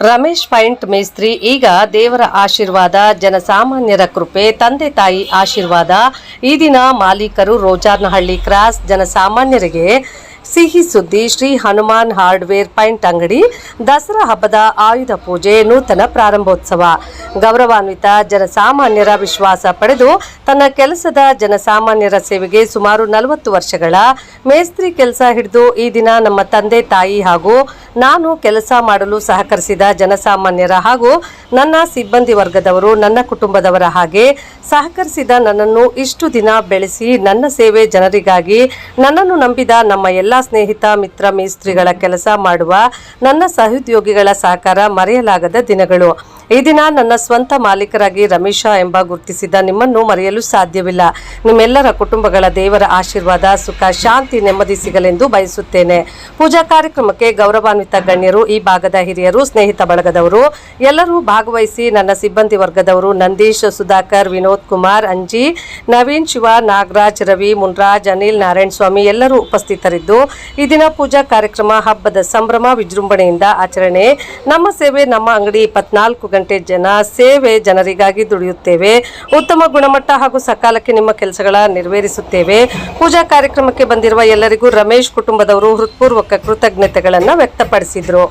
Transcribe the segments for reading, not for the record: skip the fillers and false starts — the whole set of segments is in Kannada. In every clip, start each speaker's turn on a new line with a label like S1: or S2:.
S1: ರಮೇಶ್ ಪೈಂಟ್ ಮೇಸ್ತ್ರಿ ಈಗ ದೇವರ ಆಶೀರ್ವಾದ, ಜನಸಾಮಾನ್ಯರ ಕೃಪೆ, ತಂದೆ ತಾಯಿ ಆಶೀರ್ವಾದ. ಈ ದಿನ ಮಾಲೀಕರು ರೋಜಾರ್ನಹಳ್ಳಿ ಕ್ರಾಸ್ ಜನಸಾಮಾನ್ಯರಿಗೆ ಸಿಹಿ ಸುದ್ದಿ. ಶ್ರೀ ಹನುಮಾನ್ ಹಾರ್ಡ್ವೇರ್ ಪೈಂಟ್ ಅಂಗಡಿ ದಸರಾ ಹಬ್ಬದ ಆಯುಧ ಪೂಜೆ, ನೂತನ ಪ್ರಾರಂಭೋತ್ಸವ. ಗೌರವಾನ್ವಿತ ಜನಸಾಮಾನ್ಯರ ವಿಶ್ವಾಸ ಪಡೆದು ತನ್ನ ಕೆಲಸದ ಜನಸಾಮಾನ್ಯರ ಸೇವೆಗೆ ಸುಮಾರು 40 ವರ್ಷಗಳ ಮೇಸ್ತ್ರಿ ಕೆಲಸ ಹಿಡಿದು ಈ ದಿನ ನಮ್ಮ ತಂದೆ ತಾಯಿ ಹಾಗೂ ನಾನು ಕೆಲಸ ಮಾಡಲು ಸಹಕರಿಸಿದ ಜನಸಾಮಾನ್ಯರ ಹಾಗೂ ನನ್ನ ಸಿಬ್ಬಂದಿ ವರ್ಗದವರು, ನನ್ನ ಕುಟುಂಬದವರ ಹಾಗೆ ಸಹಕರಿಸಿದ ನನ್ನನ್ನು ಇಷ್ಟು ದಿನ ಬೆಳೆಸಿ ನನ್ನ ಸೇವೆ ಜನರಿಗಾಗಿ ನನ್ನನ್ನು ನಂಬಿದ ನಮ್ಮ ಎಲ್ಲ ಸ್ನೇಹಿತ ಮಿತ್ರ ಮೇಸ್ತ್ರಿಗಳ ಕೆಲಸ ಮಾಡುವ ನನ್ನ ಸಹೋದ್ಯೋಗಿಗಳ ಸಹಕಾರ ಮರೆಯಲಾಗದ ದಿನಗಳು. ಈ ದಿನ ನನ್ನ ಸ್ವಂತ ಮಾಲೀಕರಾಗಿ ರಮೇಶ ಎಂಬ ಗುರುತಿಸಿದ ನಿಮ್ಮನ್ನು ಮರೆಯಲು ಸಾಧ್ಯವಿಲ್ಲ. ನಿಮ್ಮೆಲ್ಲರ ಕುಟುಂಬಗಳ ದೇವರ ಆಶೀರ್ವಾದ, ಸುಖ, ಶಾಂತಿ, ನೆಮ್ಮದಿ ಸಿಗಲೆಂದು ಬಯಸುತ್ತೇನೆ. ಪೂಜಾ ಕಾರ್ಯಕ್ರಮಕ್ಕೆ ಗೌರವಾನ್ವಿತ ಗಣ್ಯರು, ಈ ಭಾಗದ ಹಿರಿಯರು, ಸ್ನೇಹಿತ ಬಳಗದವರು ಎಲ್ಲರೂ ಭಾಗವಹಿಸಿ ನನ್ನ ಸಿಬ್ಬಂದಿ ವರ್ಗದವರು ನಂದೀಶ್, ಸುಧಾಕರ್, ವಿನೋದ್ ಕುಮಾರ್, ಅಂಜಿ, ನವೀನ್, ಶಿವ, ನಾಗರಾಜ್, ರವಿ, ಮುನ್ರಾಜ್, ಅನಿಲ್, ನಾರಾಯಣ ಸ್ವಾಮಿ ಎಲ್ಲರೂ ಉಪಸ್ಥಿತರಿದ್ದು ಈ ದಿನ ಪೂಜಾ ಕಾರ್ಯಕ್ರಮ ಹಬ್ಬದ ಸಂಭ್ರಮ ವಿಜೃಂಭಣೆಯಿಂದ ಆಚರಣೆ. ನಮ್ಮ ಸೇವೆ ನಮ್ಮ ಅಂಗಡಿ 24 ಗಂಟೆ ಜನ ಸೇವೆ, ಜನರಿಗಾಗಿ ದುಡಿಯುತ್ತೇವೆ. ಉತ್ತಮ ಗುಣಮಟ್ಟ ಹಾಗೂ ಸಕಾಲಕ್ಕೆ ನಿಮ್ಮ ಕೆಲಸಗಳ ನೆರವೇರಿಸುತ್ತೇವೆ. ಪೂಜಾ ಕಾರ್ಯಕ್ರಮಕ್ಕೆ ಬಂದಿರುವ ಎಲ್ಲರಿಗೂ ರಮೇಶ್ ಕುಟುಂಬದವರು ಹೃತ್ಪೂರ್ವಕ ಕೃತಜ್ಞತೆಗಳನ್ನು ವ್ಯಕ್ತಪಡಿಸಿದರು.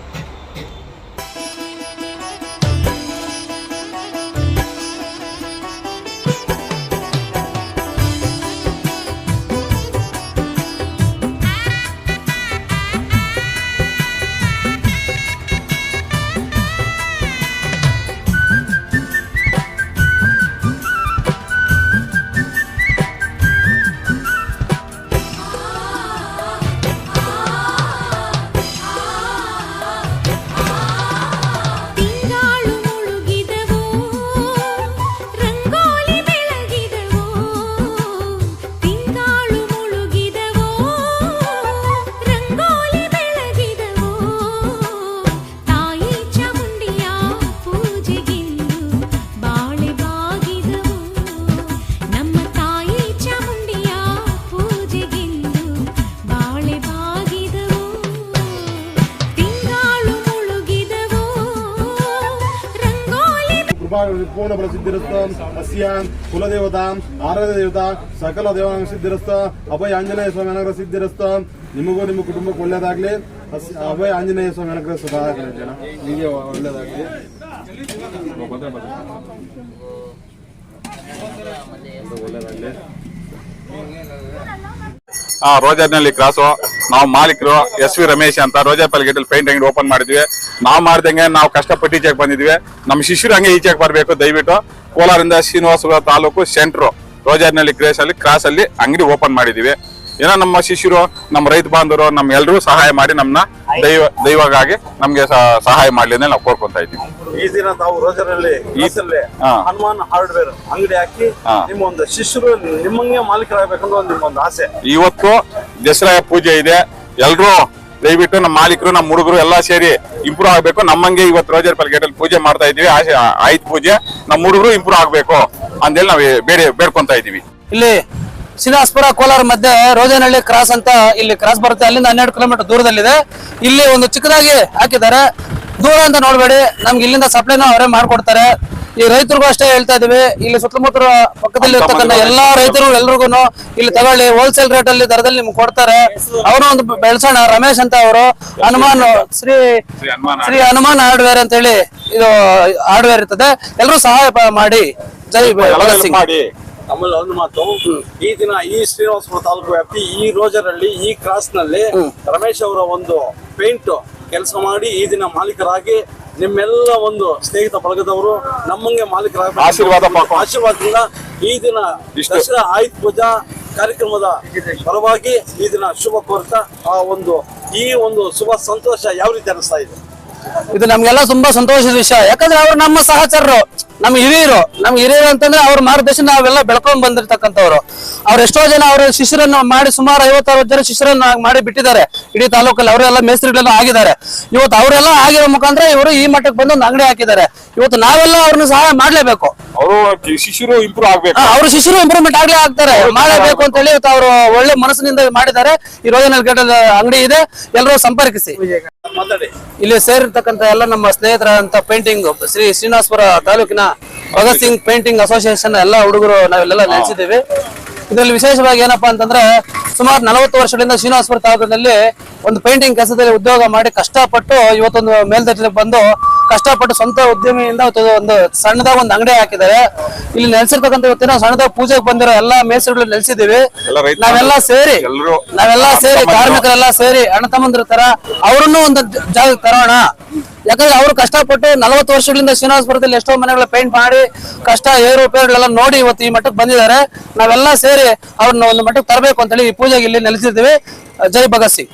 S2: पूर्ण बल सिद्धिरस्त अस्यां कुलदेवता आराध्य देवता सकल देवांग सिद्धिरस्त अभय आंजनेय स्वामी अनुग्रह सिद्धिरस्त निमगू निम्म कुटुंबಕ್ಕೆ ಒಳ್ಳೆಯದಾಗಲಿ. ಅಭಯ ಆಂಜನೇಯ ಸ್ವಾಮಿ ಅನುಗ್ರಹ ಸದಾ ನಿಮಗೆ ಒಳ್ಳೆಯದಾಗಲಿ.
S3: ರೋಜರ್ನಲ್ಲಿ ಕ್ರಾಸು ನಾವು ಮಾಲೀಕರು SV ರಮೇಶ್ ಅಂತ ರೋಜಾಪಲ್ಲಿ ಗೇಟಲ್ಲಿ ಪೇಂಟ್ ಅಂಗಡಿ ಓಪನ್ ಮಾಡಿದ್ವಿ. ನಾವು ಮಾಡ್ದಂಗೆ ನಾವು ಕಷ್ಟಪಟ್ಟು ಈಚೆಗೆ ಬಂದಿದ್ವಿ. ನಮ್ಮ ಶಿಷ್ಯರು ಹಂಗೆ ಈಚೆಗೆ ಬರಬೇಕು. ದಯವಿಟ್ಟು ಕೋಲಾರಿಂದ ಶ್ರೀನಿವಾಸಪುರ ತಾಲೂಕು ಸೆಂಟ್ರು ರೋಜರ್ನಲ್ಲಿ ಕ್ರಾಸ್ ಅಲ್ಲಿ ಅಂಗಡಿ ಓಪನ್ ಮಾಡಿದ್ವಿ. ಏನೋ ನಮ್ಮ ಶಿಷ್ಯರು, ನಮ್ಮ ರೈತ ಬಾಂಧವರು, ನಮ್ಮ ಎಲ್ಲರೂ ಸಹಾಯ ಮಾಡಿ ನಮ್ಮನ್ನ ದೈವಗಾಗಿ ನಮ್ಗೆ ಸಹಾಯ ಮಾಡ್ಲಿ ಅಂತ ನಾವು ಕೋರ್ಕೊಂತ ಇದ್ದೀವಿ.
S2: ಈ ದಿನ ತಾವು ರೋಜರ್ನಲ್ಲಿ ಹನುಮಾನ್ ಹಾರ್ಡ್ವೇರ್ ಅಂಗಡಿ ಹಾಕಿ ನಿಮ್ಮ ಒಂದು ಶಿಷ್ಯರು ನಿಮ್ಮಂಗೆ ಮಾಲೀಕರಾಗಬೇಕನ್ನೋ ನಿಮ್ಮೊಂದು ಆಸೆ.
S3: ಇವತ್ತು ದಸರಾ ಪೂಜೆ ಇದೆ. ಎಲ್ರು ದಯವಿಟ್ಟು ನಮ್ಮ ಮಾಲೀಕರು, ನಮ್ಮ ಹುಡುಗರು ಎಲ್ಲ ಸೇರಿ ಇಂಪ್ರೂವ್ ಆಗ್ಬೇಕು. ನಮ್ಮಂಗೆ ಇವತ್ತು ರೋಜರ್ಪಲ್ಲಿ ಗೇಟಲ್ಲಿ ಪೂಜೆ ಮಾಡ್ತಾ ಇದೀವಿ. ಆಯ್ತು ಪೂಜೆ, ನಮ್ಮ ಹುಡುಗರು ಇಂಪ್ರೂವ್ ಆಗ್ಬೇಕು ಅಂತೇಳಿ ನಾವು ಬೇಡ್ಕೊಂತ ಇದೀವಿ.
S4: ಇಲ್ಲಿ ಶ್ರೀನಿವಾಸಪುರ ಕೋಲಾರ ಮಧ್ಯೆ ರೋಜನಹಳ್ಳಿ ಕ್ರಾಸ್ ಅಂತ ಇಲ್ಲಿ ಕ್ರಾಸ್ ಬರುತ್ತೆ. ಅಲ್ಲಿಂದ 12 ಕಿಲೋಮೀಟರ್ ದೂರದಲ್ಲಿದೆ. ಇಲ್ಲಿ ಒಂದು ಚಿಕ್ಕದಾಗಿ ಹಾಕಿದ್ದಾರೆ. ದೂರ ಅಂತ ನೋಡ್ಬೇಡಿ, ನಮ್ಗೆ ಇಲ್ಲಿಂದ ಸಪ್ಲೈನ ಅವರೇ ಮಾಡ್ಕೊಡ್ತಾರೆ. ಈ ರೈತರಿಗೂ ಅಷ್ಟೇ ಹೇಳ್ತಾ ಇದೀವಿ, ಇಲ್ಲಿ ಸುತ್ತಮುತ್ತ ಪಕ್ಕದಲ್ಲಿ ಇರ್ತಕ್ಕಂಥ ಎಲ್ಲಾ ರೈತರು ಎಲ್ರಿಗೂ ಇಲ್ಲಿ ತಗೊಳ್ಳಿ, ಹೋಲ್ಸೇಲ್ ರೇಟ್ ಅಲ್ಲಿ ದರದಲ್ಲಿ ನಿಮ್ಗೆ ಕೊಡ್ತಾರೆ. ಅವರು ಒಂದು ಬೆಳೆಸೋಣ. ರಮೇಶ್ ಅಂತ ಅವರು ಹನುಮಾನ್ ಶ್ರೀ ಹನುಮಾನ್ ಹಾರ್ಡ್ವೇರ್ ಅಂತ ಹೇಳಿ ಇದು ಹಾರ್ಡ್ವೇರ್ ಇರ್ತದೆ. ಎಲ್ಲರೂ ಸಹಾಯ ಮಾಡಿ. ಜೈ ಭಗತ್ ಸಿಂಗ್.
S2: ಆಮೇಲೆ ಒಂದು ಮಾತು, ಈ ದಿನ ಈ ಶ್ರೀನಿವಾಸಪುರ ತಾಲೂಕು ವ್ಯಾಪ್ತಿ ಈ ರೋಜರ್ಹಳ್ಳಿ ಈ ಕ್ರಾಸ್ ನಲ್ಲಿ ರಮೇಶ್ ಅವರ ಒಂದು ಪೇಂಟ್ ಕೆಲಸ ಮಾಡಿ ಈ ದಿನ ಮಾಲೀಕರಾಗಿ ನಿಮ್ಮೆಲ್ಲ ಒಂದು ಸ್ನೇಹಿತ ಬಳಗದವರು ನಮ್ಮಂಗೆ ಮಾಲೀಕರಾಗಿ ಆಶೀರ್ವಾದದಿಂದ ಈ ದಿನ ದಸರಾ ಆಯುಧ ಪೂಜಾ ಕಾರ್ಯಕ್ರಮದ ಪರವಾಗಿ ಈ ದಿನ ಶುಭ ಕೋರ್ತಾ ಈ ಒಂದು ಶುಭ ಸಂತೋಷ ಯಾವ ರೀತಿ ಅನಿಸ್ತಾ ಇದೆ?
S4: ಇದು ನಮ್ಗೆಲ್ಲ ತುಂಬಾ ಸಂತೋಷದ ವಿಷಯ. ಯಾಕಂದ್ರೆ ಅವ್ರು ನಮ್ಮ ಸಹಚರರು. ನಮ್ಮ ಹಿರಿಯರು ಅಂತಂದ್ರೆ ಅವ್ರ ಮಾರ್ಗದರ್ಶನ ನಾವೆಲ್ಲ ಬೆಳ್ಕೊಂಡ್ ಬಂದಿರ್ತಕ್ಕಂಥವ್ರು. ಅವ್ರು ಎಷ್ಟೋ ಜನ ಅವ್ರ ಶಿಷ್ಯರನ್ನು ಮಾಡಿ ಸುಮಾರು 50-60 ಜನ ಶಿಷ್ಯರನ್ನು ಮಾಡಿ ಬಿಟ್ಟಿದ್ದಾರೆ ಇಡೀ ತಾಲೂಕಲ್ಲಿ. ಅವರೆಲ್ಲ ಮೇಸ್ತ್ರಿಗಳೆಲ್ಲ ಆಗಿದ್ದಾರೆ. ಇವತ್ತು ಅವರೆಲ್ಲ ಆಗಿರೋ ಮುಖಾಂತರ ಇವರು ಈ ಮಟ್ಟಕ್ಕೆ ಬಂದು ಒಂದು ಅಂಗಡಿ ಹಾಕಿದ್ದಾರೆ. ಇವತ್ತು ನಾವೆಲ್ಲ ಅವ್ರನ್ನ ಸಹಾಯ ಮಾಡ್ಲೇಬೇಕು.
S3: ಅವರು ಶಿಷ್ಯರು ಇಂಪ್ರೂವ್ ಆಗ್ಬೇಕು.
S4: ಅವ್ರ ಶಿಷ್ಯರು ಇಂಪ್ರೂವ್ಮೆಂಟ್ ಆಗ್ತಾರೆ, ಮಾಡಬೇಕು ಅಂತ ಹೇಳಿ ಇವತ್ತು ಅವರು ಒಳ್ಳೆ ಮನಸ್ಸಿನಿಂದ ಮಾಡಿದ್ದಾರೆ. ಈ ರೋಜನಹಳ್ಳಿ ಗೇಟಲ್ಲಿ ಅಂಗಡಿ ಇದೆ, ಎಲ್ಲರೂ ಸಂಪರ್ಕಿಸಿ.
S2: ಮಾತಾಡಿ.
S4: ಇಲ್ಲಿ ಸೇರಿರ್ತಕ್ಕಂಥ ಎಲ್ಲ ನಮ್ಮ ಸ್ನೇಹಿತರಂತ ಪೇಂಟಿಂಗ್ ಶ್ರೀ ಶ್ರೀನಿವಾಸಪುರ ತಾಲೂಕಿನ ಭಗತ್ ಸಿಂಗ್ ಪೇಂಟಿಂಗ್ ಅಸೋಸಿಯೇಷನ್ ಎಲ್ಲ ಹುಡುಗರು ನಾವೆಲ್ಲ ನೆಲೆಸಿದ್ದೀವಿ. ಇದರಲ್ಲಿ ವಿಶೇಷವಾಗಿ ಏನಪ್ಪಾ ಅಂತಂದ್ರೆ ಸುಮಾರು 40 ವರ್ಷಗಳಿಂದ ಶ್ರೀನಿವಾಸಪುರ ತಾಲೂಕಿನಲ್ಲಿ ಒಂದು ಪೇಂಟಿಂಗ್ ಕೆಲಸದಲ್ಲಿ ಉದ್ಯೋಗ ಮಾಡಿ ಕಷ್ಟಪಟ್ಟು ಇವತ್ತೊಂದು ಮೇಲ್ದರ್ಜೆಗೆ ಬಂದು ಕಷ್ಟಪಟ್ಟು ಸ್ವಂತ ಉದ್ಯಮಿಯಿಂದ ಒಂದು ಸಣ್ಣದಾಗ ಒಂದು ಅಂಗಡಿ ಹಾಕಿದ್ದಾರೆ. ಇಲ್ಲಿ ನೆಲೆಸಿರ್ತಕ್ಕಂಥ ಇವತ್ತಿನ ಸಣ್ಣದಾಗ ಪೂಜೆಗೆ ಬಂದಿರೋ ಎಲ್ಲಾ ಮೇಸ್ತ್ರಿಗಳು ನೆಲೆಸಿದ್ದೀವಿ. ನಾವೆಲ್ಲ ಸೇರಿ ಕಾರ್ಮಿಕರೆಲ್ಲ ಸೇರಿ ಅಣ್ಣ ತಮ್ಮಂದ್ರ ತರ ಅವ್ರನ್ನೂ ಒಂದು ಜಾಗಕ್ಕೆ ತರೋಣ. ಯಾಕಂದ್ರೆ ಅವರು ಕಷ್ಟಪಟ್ಟು 40 ವರ್ಷಗಳಿಂದ ಶ್ರೀನಿವಾಸಪುರದಲ್ಲಿ ಎಷ್ಟೋ ಮನೆಗಳ ಪೇಂಟ್ ಮಾಡಿ ಕಷ್ಟ ಏರುಪೇರುಗಳೆಲ್ಲ ನೋಡಿ ಇವತ್ತು ಈ ಮಟ್ಟಕ್ಕೆ ಬಂದಿದ್ದಾರೆ. ನಾವೆಲ್ಲ ಸೇರಿ ಅವ್ರನ್ನ ಒಂದು ಮಟ್ಟಕ್ಕೆ ತರಬೇಕು ಅಂತ ಹೇಳಿ ಈ ಪೂಜೆಗೆ ಇಲ್ಲಿ ನೆಲೆಸಿದ್ದೀವಿ. ಜೈ ಭಗತ್ ಸಿಂಗ್.